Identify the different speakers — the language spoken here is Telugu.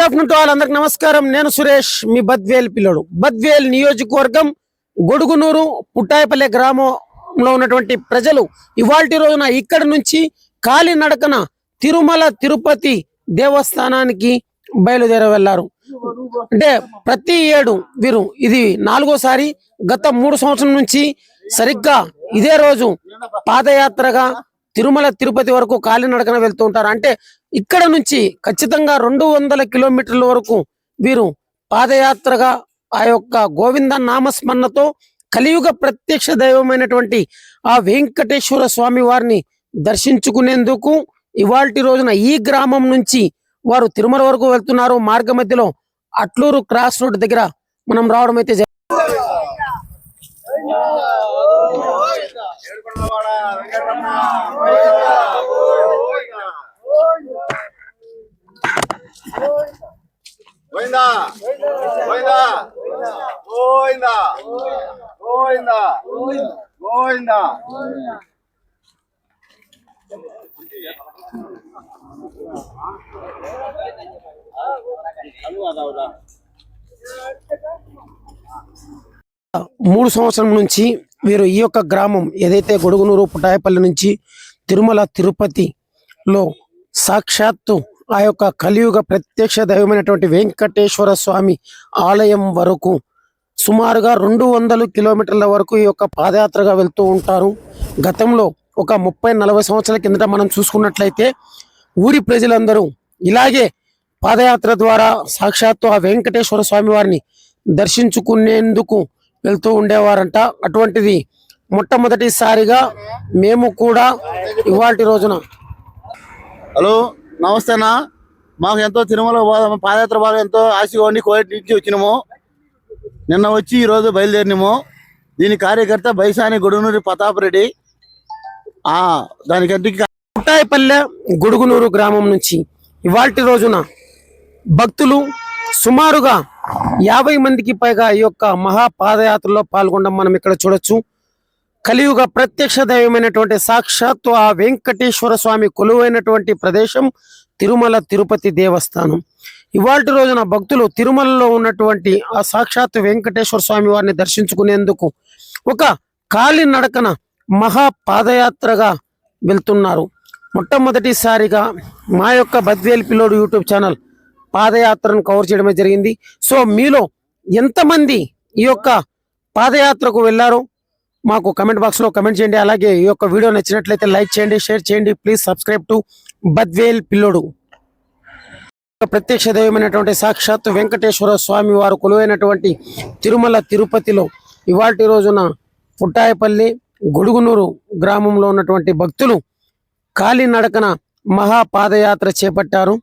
Speaker 1: ఆఫ్టర్నూన్ టు ఆల్, అందరికి నమస్కారం. నేను సురేష్, మీ బద్వేల్ పిల్లడు. బద్వేల్ నియోజకవర్గం గొడుగునూరు పుట్టాయపల్లె గ్రామంలో ఉన్నటువంటి ప్రజలు ఇవాల్టి రోజున ఇక్కడి నుంచి కాలినడకన తిరుమల తిరుపతి దేవస్థానానికి బయలుదేరి వెళ్లారు. అంటే ప్రతి ఏడు వీరు ఇది 4వసారి. గత 3 సంవత్సరం నుంచి సరిగ్గా ఇదే రోజు పాదయాత్రగా తిరుమల తిరుపతి వరకు కాలినడకన వెళ్తూ ఉంటారు. అంటే ఇక్కడ నుంచి ఖచ్చితంగా 200 కిలోమీటర్ల వరకు వీరు పాదయాత్రగా ఆ యొక్క గోవింద నామస్మరణతో కలియుగ ప్రత్యక్ష దైవమైనటువంటి ఆ వెంకటేశ్వర స్వామి వారిని దర్శించుకునేందుకు ఇవాల్టి రోజున ఈ గ్రామం నుంచి వారు తిరుమల వరకు వెళ్తున్నారు. మార్గ మధ్యలో అట్లూరు క్రాస్ రోడ్ దగ్గర మనం రావడం అయితే మూడు సంవత్సరం నుంచి వీరు ఈ యొక్క గ్రామం ఏదైతే గొడుగునూరు పుట్టాయపల్లి నుంచి తిరుమల తిరుపతిలో సాక్షాత్తు ఆ యొక్క కలియుగ ప్రత్యక్ష దైవమైనటువంటి వెంకటేశ్వర స్వామి ఆలయం వరకు సుమారుగా 200 కిలోమీటర్ల వరకు ఈ యొక్క పాదయాత్రగా వెళ్తూ ఉంటారు. గతంలో ఒక 30-40 సంవత్సరాల కిందట మనం చూసుకున్నట్లయితే ఊరి ప్రజలందరూ ఇలాగే పాదయాత్ర ద్వారా సాక్షాత్తు ఆ వెంకటేశ్వర స్వామి వారిని దర్శించుకునేందుకు వెళ్తూ ఉండేవారంట. అటువంటిది మొట్టమొదటిసారిగా మేము కూడా ఇవాల్టి రోజున
Speaker 2: హలో నమస్తేనా. మాకు ఎంతో తిరుమల పాదయాత్ర బాగా ఎంతో ఆశగా ఉండి కోయట్ నుంచి వచ్చినాము. నిన్న వచ్చి ఈరోజు బయలుదేరినాము. దీని కార్యకర్త బైసాని గొడుగునూరు ప్రతాప్ రెడ్డి. దానికంటే
Speaker 1: పుట్టాయపల్లె గొడుగునూరు గ్రామం నుంచి ఇవాల్టి రోజున భక్తులు సుమారుగా 50 మందికి పైగా ఈ యొక్క మహాపాదయాత్రలో పాల్గొనడం మనం ఇక్కడ చూడొచ్చు. కలియుగ ప్రత్యక్ష దైవమైనటువంటి సాక్షాత్తు ఆ వెంకటేశ్వర స్వామి కొలువైనటువంటి ప్రదేశం తిరుమల తిరుపతి దేవస్థానం. ఇవాల్టి రోజున భక్తులు తిరుమలలో ఉన్నటువంటి ఆ సాక్షాత్తు వెంకటేశ్వర స్వామి వారిని దర్శించుకునేందుకు ఒక కాలినడకన మహాపాదయాత్రగా వెళ్తున్నారు. మొట్టమొదటిసారిగా మా యొక్క బద్వేల్ పిల్లోడు యూట్యూబ్ ఛానల్ పాదయాత్రను కవర్ చేయడమే జరిగింది. సో మీలో ఎంతమంది ఈ యొక్క పాదయాత్రకు వెళ్ళారో మాకు కమెంట్ బాక్స్లో కమెంట్ చేయండి. అలాగే ఈ యొక్క వీడియో నచ్చినట్లయితే లైక్ చేయండి, షేర్ చేయండి. ప్లీజ్ సబ్స్క్రైబ్ టు బద్వేల్ పిల్లోడు. ప్రత్యక్ష దైవమైనటువంటి సాక్షాత్తు వెంకటేశ్వర స్వామి వారు కొలువైనటువంటి తిరుమల తిరుపతిలో ఇవాల్టి రోజున పుట్టాయపల్లి గొడుగునూరు గ్రామంలో ఉన్నటువంటి భక్తులు కాలినడకన మహాపాదయాత్ర చేపట్టారు.